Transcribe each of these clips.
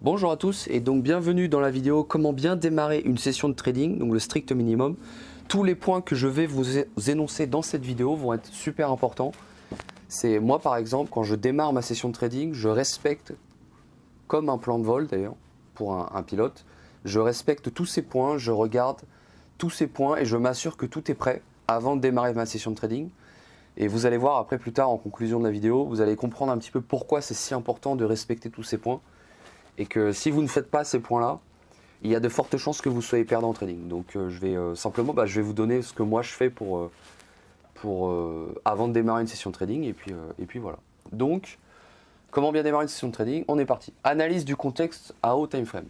Bonjour à tous et donc bienvenue dans la vidéo comment bien démarrer une session de trading, donc le strict minimum. Tous les points que je vais vous énoncer dans cette vidéo vont être super importants. C'est moi par exemple, quand je démarre ma session de trading, je respecte, comme un plan de vol d'ailleurs, pour un pilote, je respecte tous ces points, je regarde tous ces points et je m'assure que tout est prêt avant de démarrer ma session de trading. Et vous allez voir après plus tard en conclusion de la vidéo, vous allez comprendre un petit peu pourquoi c'est si important de respecter tous ces points. Et que si vous ne faites pas ces points-là, il y a de fortes chances que vous soyez perdant en trading. Donc je vais simplement, je vais vous donner ce que moi je fais pour avant de démarrer une session de trading. Et puis voilà. Donc, comment bien démarrer une session de trading? On est parti. Analyse du contexte à haut time frame.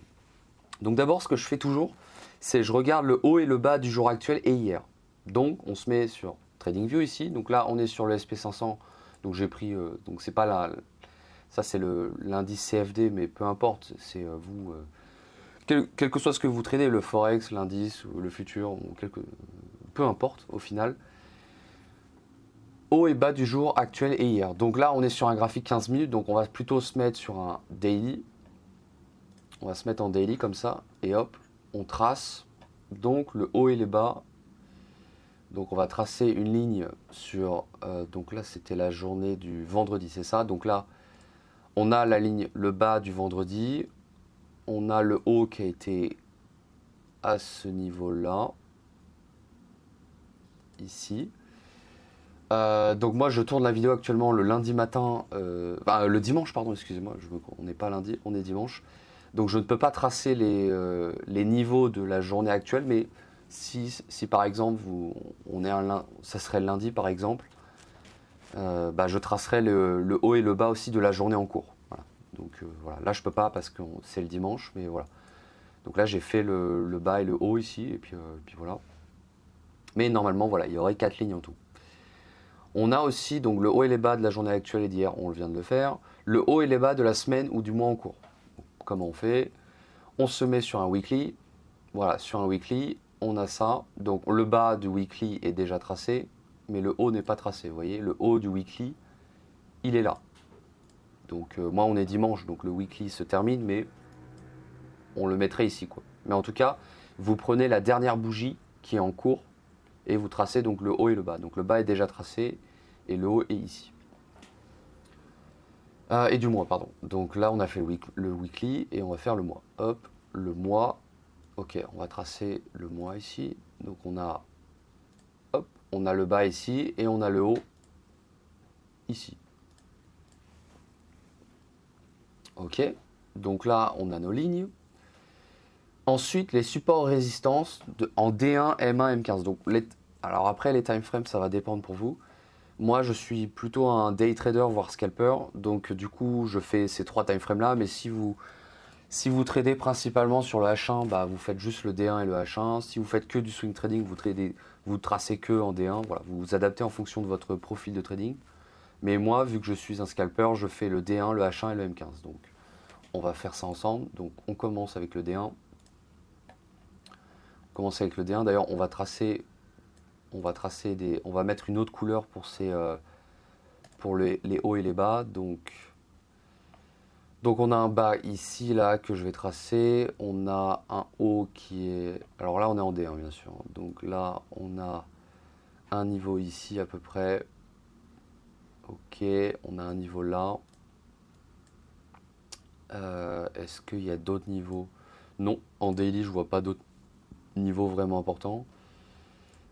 Donc d'abord, ce que je fais toujours, c'est je regarde le haut et le bas du jour actuel et hier. Donc on se met sur TradingView ici. Donc là, on est sur le SP500. Donc j'ai pris, donc c'est pas la... Ça, c'est l'indice CFD, mais peu importe, c'est vous, quel que soit ce que vous tradez, le Forex, l'indice, ou le futur, peu importe au final. Haut et bas du jour actuel et hier. Donc là, on est sur un graphique 15 minutes, donc on va plutôt se mettre sur un daily. On va se mettre en daily comme ça, et hop, on trace donc le haut et les bas. Donc on va tracer une ligne sur, donc là c'était la journée du vendredi, c'est ça. Donc là, on a la ligne, le bas du vendredi, on a le haut qui a été à ce niveau-là, ici. Donc moi je tourne la vidéo actuellement le lundi matin, le dimanche pardon, excusez-moi, on n'est pas lundi, on est dimanche. Donc je ne peux pas tracer les niveaux de la journée actuelle, mais si par exemple ça serait le lundi par exemple, je tracerai le haut et le bas aussi de la journée en cours. Voilà. Donc voilà, là je peux pas parce que c'est le dimanche, mais voilà. Donc là j'ai fait le bas et le haut ici, et puis voilà. Mais normalement voilà, il y aurait 4 lignes en tout. On a aussi donc le haut et les bas de la journée actuelle et d'hier, on vient de le faire. Le haut et les bas de la semaine ou du mois en cours. Donc, comment on fait? On se met sur un weekly. Voilà, sur un weekly, on a ça. Donc le bas du weekly est déjà tracé, mais le haut n'est pas tracé. Vous voyez, le haut du weekly, il est là. Donc moi on est dimanche, donc le weekly se termine, mais on le mettrait ici, quoi. Mais en tout cas, vous prenez la dernière bougie qui est en cours et vous tracez donc le haut et le bas. Donc le bas est déjà tracé et le haut est ici. Et du mois, pardon. Donc là, on a fait le weekly et on va faire le mois. Hop, le mois. Ok, on va tracer le mois ici. Donc on a le bas ici et on a le haut ici. Ok, donc là, on a nos lignes. Ensuite, les supports résistances en D1, M1, M15. Donc, alors après, les time frames, ça va dépendre pour vous. Moi, je suis plutôt un day trader, voire scalper. Donc, du coup, je fais ces 3 time frames là. Mais si vous tradez principalement sur le H1, vous faites juste le D1 et le H1. Si vous faites que du swing trading, vous tracez que en D1. Voilà, vous vous adaptez en fonction de votre profil de trading. Mais moi, vu que je suis un scalper, je fais le D1, le H1 et le M15. Donc, on va faire ça ensemble. Donc, on commence avec le D1. Commencer avec le D1. D'ailleurs, on va mettre une autre couleur pour les hauts et les bas. Donc on a un bas ici, là, que je vais tracer. On a un haut qui est... Alors là, on est en D1, bien sûr. Donc là, on a un niveau ici, à peu près. Ok, on a un niveau là. Est-ce qu'il y a d'autres niveaux? Non, en daily, je vois pas d'autres niveaux vraiment importants.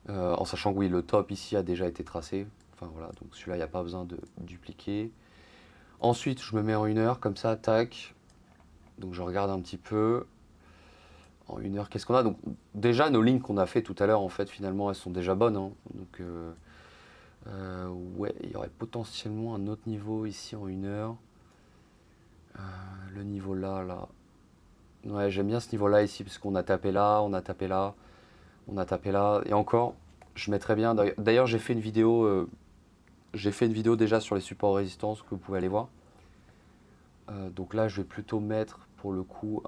En sachant que oui, le top ici a déjà été tracé. Enfin voilà, donc celui-là, il n'y a pas besoin de dupliquer. Ensuite, je me mets en 1 heure, comme ça, tac. Donc je regarde un petit peu. En 1 heure, qu'est-ce qu'on a? Donc déjà, nos lignes qu'on a fait tout à l'heure, en fait, finalement, elles sont déjà bonnes. Hein. Donc ouais, il y aurait potentiellement un autre niveau ici en 1 heure. Le niveau là. Ouais, j'aime bien ce niveau-là ici, parce qu'on a tapé là, on a tapé là, on a tapé là. Et encore, je mettrais bien... D'ailleurs, j'ai fait une vidéo... déjà sur les supports résistance que vous pouvez aller voir. Donc là, je vais plutôt mettre pour le coup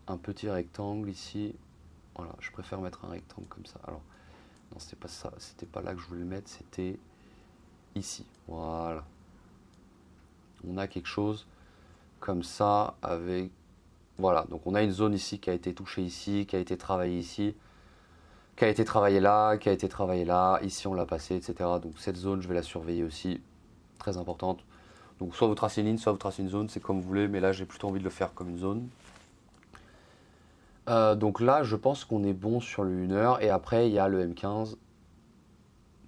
un petit rectangle ici. Voilà, je préfère mettre un rectangle comme ça. Alors, non, c'était pas ça, c'était pas là que je voulais le mettre, c'était ici. Voilà. On a quelque chose comme ça avec... Voilà, donc on a une zone ici qui a été touchée ici, qui a été travaillée ici, qui a été travaillée là, qui a été travaillée là, ici on l'a passé, etc. Donc cette zone, je vais la surveiller aussi, très importante. Donc soit vous tracez une ligne, soit vous tracez une zone, c'est comme vous voulez, mais là j'ai plutôt envie de le faire comme une zone. Donc là, je pense qu'on est bon sur le 1 heure, et après il y a le M15.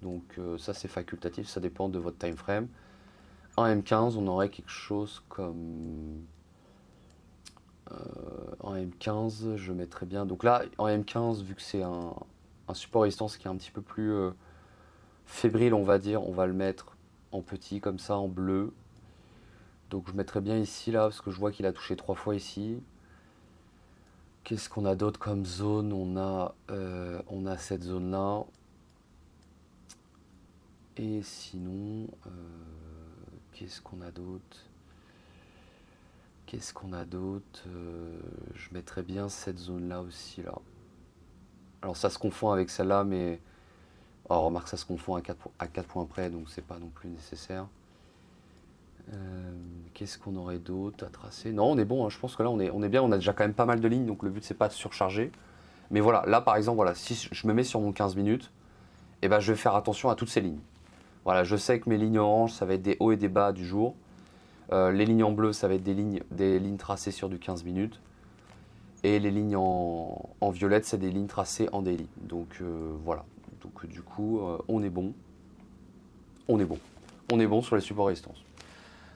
Donc ça c'est facultatif, ça dépend de votre time frame. En M15, on aurait quelque chose comme... en M15, je mettrais bien... Donc là, en M15, vu que c'est un support résistance qui est un petit peu plus fébrile, on va dire, on va le mettre en petit, comme ça, en bleu. Donc je mettrais bien ici, là, parce que je vois qu'il a touché 3 fois ici. Qu'est-ce qu'on a d'autre comme zone? On a cette zone-là. Et sinon, qu'est-ce qu'on a d'autre? Qu'est-ce qu'on a d'autre? Je mettrais bien cette zone-là aussi, là. Alors ça se confond avec celle-là, mais... Oh, remarque, ça se confond à 4 points près, donc c'est pas non plus nécessaire. Qu'est-ce qu'on aurait d'autre à tracer? Non, on est bon, hein, je pense que là, on est bien. On a déjà quand même pas mal de lignes, donc le but, c'est pas de surcharger. Mais voilà, là, par exemple, voilà, si je me mets sur mon 15 minutes, eh ben, je vais faire attention à toutes ces lignes. Voilà, je sais que mes lignes oranges, ça va être des hauts et des bas du jour. Les lignes en bleu, ça va être des lignes tracées sur du 15 minutes. Et les lignes en violette, c'est des lignes tracées en daily. Donc voilà. Donc du coup, on est bon. On est bon. On est bon sur les supports résistance.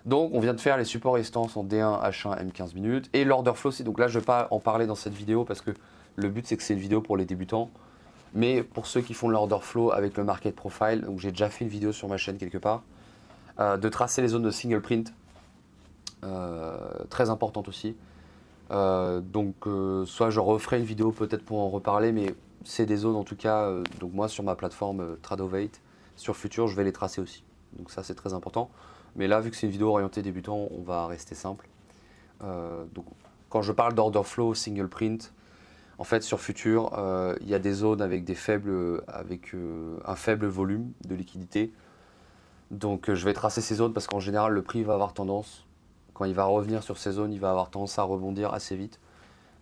Donc on vient de faire les supports résistance en D1, H1, M15 minutes. Et l'order flow aussi. Donc là, je ne vais pas en parler dans cette vidéo parce que le but, c'est que c'est une vidéo pour les débutants. Mais pour ceux qui font l'order flow avec le market profile, donc j'ai déjà fait une vidéo sur ma chaîne quelque part, de tracer les zones de single print. Très importante aussi. Donc soit je referai une vidéo peut-être pour en reparler, mais c'est des zones en tout cas, donc moi sur ma plateforme Tradovate, sur Future, je vais les tracer aussi. Donc ça c'est très important. Mais là, vu que c'est une vidéo orientée débutant, on va rester simple. Donc quand je parle d'order flow, single print, en fait sur Future, il y a des zones avec un faible volume de liquidité. Donc je vais tracer ces zones parce qu'en général le prix va avoir tendance, quand il va revenir sur ces zones, il va avoir tendance à rebondir assez vite.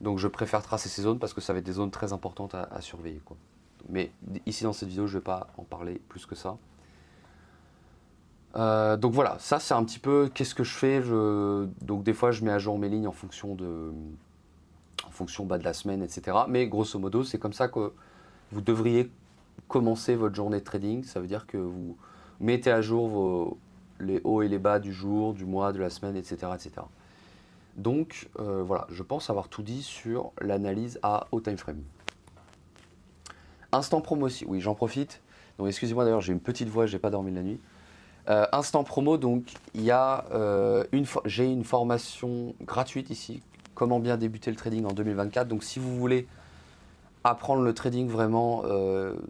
Donc je préfère tracer ces zones parce que ça va être des zones très importantes à surveiller, quoi. Mais ici dans cette vidéo, je ne vais pas en parler plus que ça. Donc voilà, ça c'est un petit peu qu'est-ce que je fais. Donc des fois je mets à jour mes lignes en fonction de la semaine, etc. Mais grosso modo, c'est comme ça que vous devriez commencer votre journée de trading. Ça veut dire que vous mettez à jour les hauts et les bas du jour, du mois, de la semaine, etc. etc. Donc voilà, je pense avoir tout dit sur l'analyse à haut time frame. Instant promo aussi, oui j'en profite. Donc excusez-moi d'ailleurs, j'ai une petite voix, j'ai pas dormi la nuit. Instant promo, donc il y a j'ai une formation gratuite ici, comment bien débuter le trading en 2024. Donc si vous voulez apprendre le trading vraiment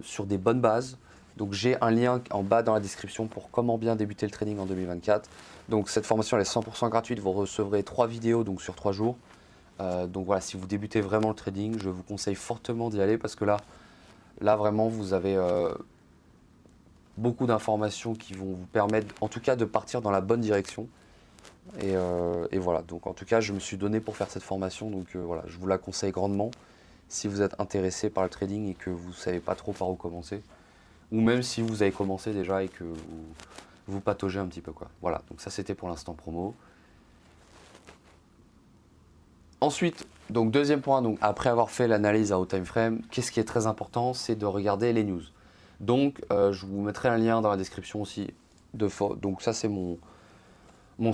sur des bonnes bases, donc j'ai un lien en bas dans la description pour comment bien débuter le trading en 2024. Donc cette formation elle est 100% gratuite, vous recevrez 3 vidéos donc sur 3 jours. Donc voilà, si vous débutez vraiment le trading, je vous conseille fortement d'y aller parce que là vraiment vous avez beaucoup d'informations qui vont vous permettre en tout cas de partir dans la bonne direction. Et voilà, donc en tout cas je me suis donné pour faire cette formation, donc voilà, je vous la conseille grandement si vous êtes intéressé par le trading et que vous ne savez pas trop par où commencer. Ou même si vous avez commencé déjà et que vous pataugez un petit peu, quoi. Voilà, donc ça c'était pour l'instant promo. Ensuite, donc deuxième point, donc après avoir fait l'analyse à haut time frame, qu'est-ce qui est très important, c'est de regarder les news. Donc je vous mettrai un lien dans la description aussi. Donc ça c'est mon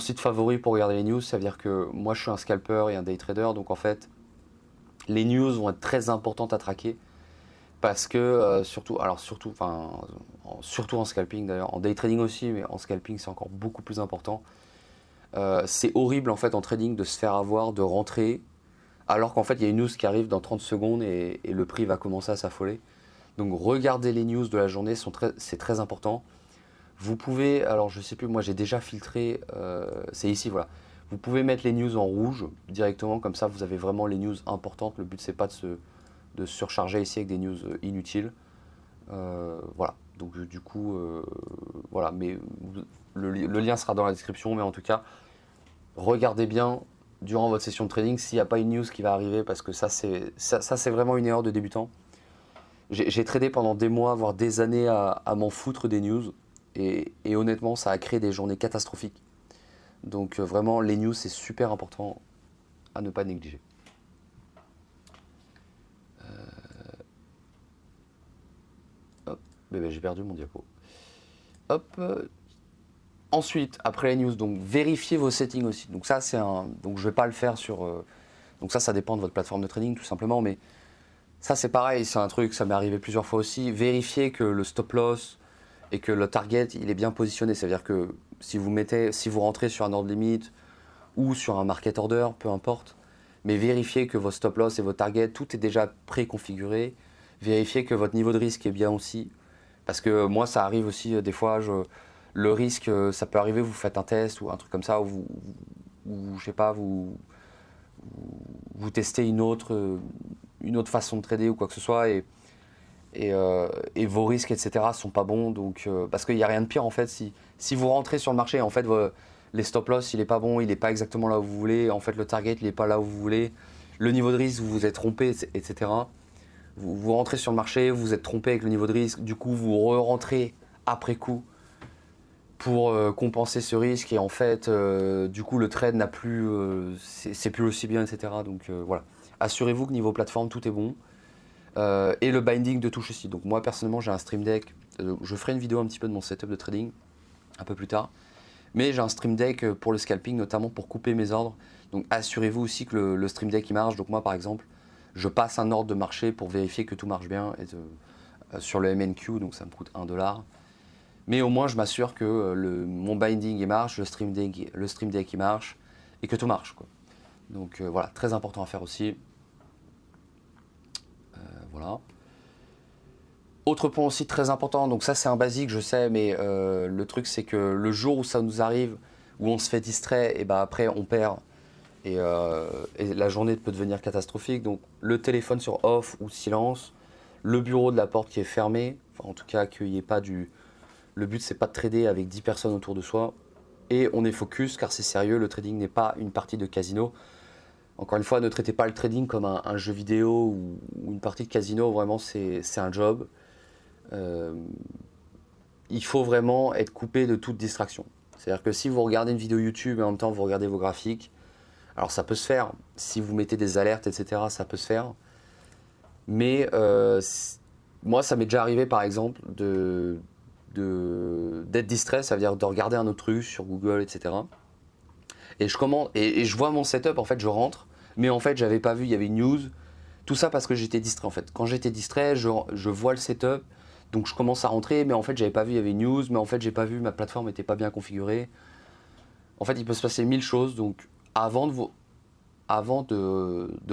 site favori pour regarder les news. Ça veut dire que moi je suis un scalper et un day trader, donc en fait les news vont être très importantes à traquer. Parce que surtout en scalping d'ailleurs, en day trading aussi, mais en scalping c'est encore beaucoup plus important. C'est horrible en fait en trading de se faire avoir, de rentrer, alors qu'en fait il y a une news qui arrive dans 30 secondes et le prix va commencer à s'affoler. Donc regardez les news de la journée, c'est très important. Vous pouvez, alors je sais plus, moi j'ai déjà filtré, c'est ici voilà. Vous pouvez mettre les news en rouge directement, comme ça vous avez vraiment les news importantes. Le but c'est pas de se surcharger ici avec des news inutiles. Voilà, donc du coup, voilà, mais le lien sera dans la description, mais en tout cas, regardez bien durant votre session de trading s'il n'y a pas une news qui va arriver, parce que ça c'est vraiment une erreur de débutant. J'ai tradé pendant des mois, voire des années à m'en foutre des news, et honnêtement ça a créé des journées catastrophiques. Donc vraiment les news c'est super important à ne pas négliger. Hop, j'ai perdu mon diapo. Hop. Ensuite, après les news, donc vérifiez vos settings aussi. Donc ça, donc je vais pas le faire sur. Donc ça dépend de votre plateforme de trading tout simplement, mais ça c'est pareil, c'est un truc, ça m'est arrivé plusieurs fois aussi. Vérifiez que le stop loss et que le target il est bien positionné. C'est-à-dire que si vous rentrez sur un ordre limite ou sur un market order, peu importe, mais vérifiez que vos stop loss et vos targets, tout est déjà préconfiguré. Vérifiez que votre niveau de risque est bien aussi, parce que moi ça arrive aussi des fois. Le risque, ça peut arriver, vous faites un test ou un truc comme ça, ou je sais pas, vous testez une autre façon de trader ou quoi que ce soit, et vos risques, etc. sont pas bons, donc, parce qu'il n'y a rien de pire en fait, si vous rentrez sur le marché, en fait, les stop loss, il n'est pas bon, il n'est pas exactement là où vous voulez, en fait, le target, il n'est pas là où vous voulez, le niveau de risque, vous vous êtes trompé, etc. Vous rentrez sur le marché, vous vous êtes trompé avec le niveau de risque, du coup, vous re-rentrez après coup pour compenser ce risque, et en fait du coup le trade n'a plus c'est plus aussi bien, etc. Donc voilà, assurez-vous que niveau plateforme tout est bon, et le binding de touche aussi. Donc moi personnellement j'ai un Stream Deck, je ferai une vidéo un petit peu de mon setup de trading un peu plus tard, mais j'ai un Stream Deck pour le scalping, notamment pour couper mes ordres. Donc assurez-vous aussi que le Stream Deck il marche. Donc moi par exemple je passe un ordre de marché pour vérifier que tout marche bien, et sur le MNQ, donc ça me coûte $1. Mais au moins, je m'assure que mon binding il marche, le Stream Deck il marche, et que tout marche, quoi. Donc voilà, très important à faire aussi. Voilà. Autre point aussi très important, donc ça c'est un basique, je sais, mais le truc c'est que le jour où ça nous arrive, où on se fait distrait, et ben après on perd, et la journée peut devenir catastrophique. Donc le téléphone sur off ou silence, le bureau de la porte qui est fermé, enfin en tout cas qu'il n'y ait pas du... Le but, c'est pas de trader avec 10 personnes autour de soi. Et on est focus, car c'est sérieux, le trading n'est pas une partie de casino. Encore une fois, ne traitez pas le trading comme un jeu vidéo ou une partie de casino. Vraiment, c'est un job. Il faut vraiment être coupé de toute distraction. C'est-à-dire que si vous regardez une vidéo YouTube et en même temps vous regardez vos graphiques, alors ça peut se faire. Si vous mettez des alertes, etc., ça peut se faire. Mais moi, ça m'est déjà arrivé, par exemple, d'être distrait, ça veut dire de regarder un autre truc sur Google, etc. Et je commande, et je vois mon setup, en fait je rentre, mais en fait j'avais pas vu, il y avait une news, tout ça parce que j'étais distrait en fait. Quand j'étais distrait, je vois le setup, donc je commence à rentrer, mais en fait j'avais pas vu, il y avait une news, mais en fait j'ai pas vu, ma plateforme était pas bien configurée. En fait il peut se passer 1000 choses, donc avant de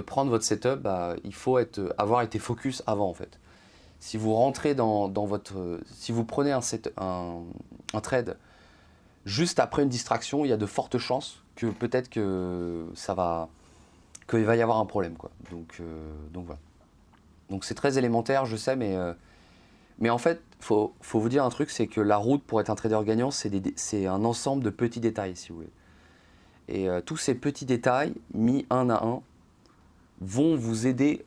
prendre votre setup, bah, il faut avoir été focus avant en fait. Si vous rentrez si vous prenez un trade juste après une distraction, il y a de fortes chances que peut-être qu'il va y avoir un problème, quoi. Donc voilà. Donc c'est très élémentaire, je sais, mais en fait, faut vous dire un truc, c'est que la route pour être un trader gagnant, c'est un ensemble de petits détails, si vous voulez. Et tous ces petits détails, mis un à un, vont vous aider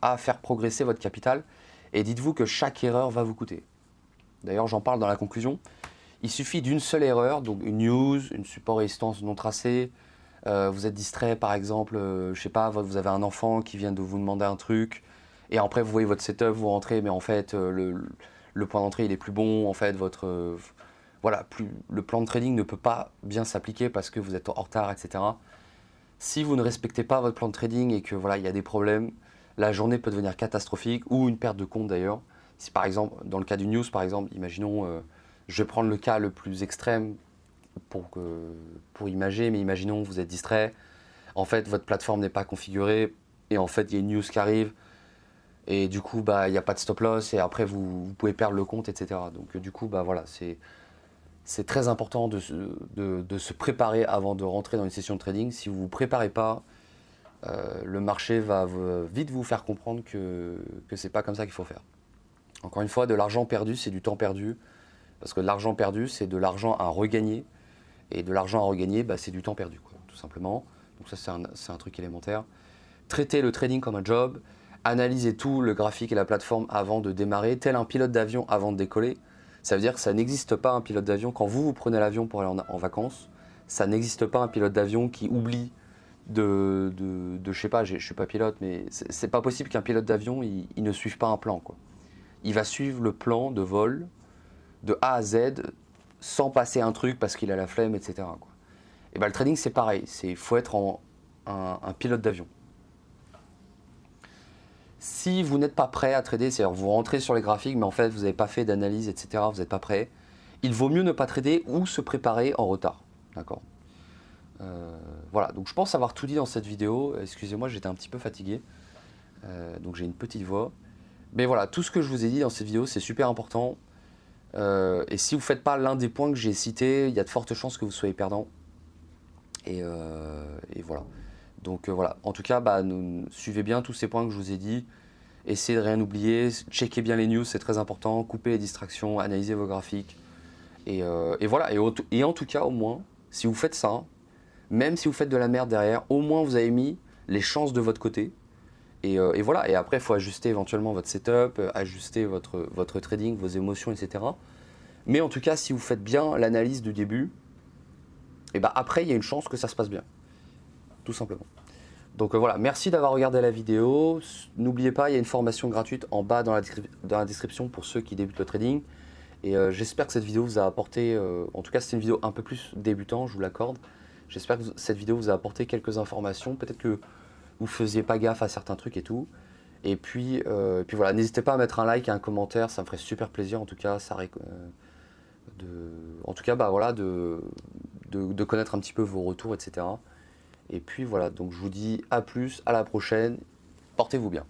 à faire progresser votre capital, et dites-vous que chaque erreur va vous coûter. D'ailleurs, j'en parle dans la conclusion. Il suffit d'une seule erreur, donc une news, une support résistance non tracée, vous êtes distrait par exemple, je sais pas, vous avez un enfant qui vient de vous demander un truc, et après vous voyez votre setup, vous rentrez, mais en fait le point d'entrée il est plus bon, en fait voilà, le plan de trading ne peut pas bien s'appliquer parce que vous êtes en retard, etc. Si vous ne respectez pas votre plan de trading et que voilà, il y a des problèmes, la journée peut devenir catastrophique, ou une perte de compte d'ailleurs. Si par exemple, dans le cas du news par exemple, imaginons, je vais prendre le cas le plus extrême pour imager, mais imaginons vous êtes distrait, en fait votre plateforme n'est pas configurée, et en fait il y a une news qui arrive, et du coup bah, il n'y a pas de stop loss, et après vous pouvez perdre le compte, etc. Donc du coup bah, voilà, c'est très important de se préparer avant de rentrer dans une session de trading. Si vous ne vous préparez pas, le marché va vite vous faire comprendre que c'est pas comme ça qu'il faut faire. Encore une fois, de l'argent perdu, c'est du temps perdu. Parce que l'argent perdu, c'est de l'argent à regagner. Et de l'argent à regagner, bah, c'est du temps perdu, quoi, tout simplement. Donc ça c'est un truc élémentaire. Traitez le trading comme un job, analysez tout le graphique et la plateforme avant de démarrer, tel un pilote d'avion avant de décoller. Ça veut dire que ça n'existe pas un pilote d'avion, quand vous prenez l'avion pour aller en vacances, ça n'existe pas un pilote d'avion qui oublie je sais pas, je suis pas pilote, mais c'est pas possible qu'un pilote d'avion, il ne suive pas un plan, quoi. Il va suivre le plan de vol de A à Z sans passer un truc parce qu'il a la flemme, etc., quoi. Et ben, le trading, c'est pareil. Il faut être un pilote d'avion. Si vous n'êtes pas prêt à trader, c'est-à-dire vous rentrez sur les graphiques, mais en fait, vous n'avez pas fait d'analyse, etc., vous n'êtes pas prêt, il vaut mieux ne pas trader ou se préparer en retard. D'accord. Voilà, donc je pense avoir tout dit dans cette vidéo. Excusez-moi, j'étais un petit peu fatigué. Donc j'ai une petite voix. Mais voilà, tout ce que je vous ai dit dans cette vidéo, c'est super important. Et si vous ne faites pas l'un des points que j'ai cités, il y a de fortes chances que vous soyez perdant. Et voilà. Donc voilà, en tout cas, suivez bien tous ces points que je vous ai dit. Essayez de rien oublier, checkez bien les news, c'est très important. Coupez les distractions, analysez vos graphiques. Et voilà, et en tout cas, au moins, si vous faites ça, même si vous faites de la merde derrière, au moins vous avez mis les chances de votre côté. Et voilà, et après il faut ajuster éventuellement votre setup, ajuster votre trading, vos émotions, etc. Mais en tout cas, si vous faites bien l'analyse du début, et après il y a une chance que ça se passe bien, tout simplement. Donc voilà, merci d'avoir regardé la vidéo. N'oubliez pas, il y a une formation gratuite en bas dans la description pour ceux qui débutent le trading. Et j'espère que cette vidéo vous a apporté, en tout cas c'est une vidéo un peu plus débutant, je vous l'accorde. J'espère que cette vidéo vous a apporté quelques informations, peut-être que vous ne faisiez pas gaffe à certains trucs et tout. Et puis voilà, n'hésitez pas à mettre un like et un commentaire, ça me ferait super plaisir en tout cas. Voilà, de connaître un petit peu vos retours, etc. Et puis voilà, donc je vous dis à plus, à la prochaine, portez-vous bien.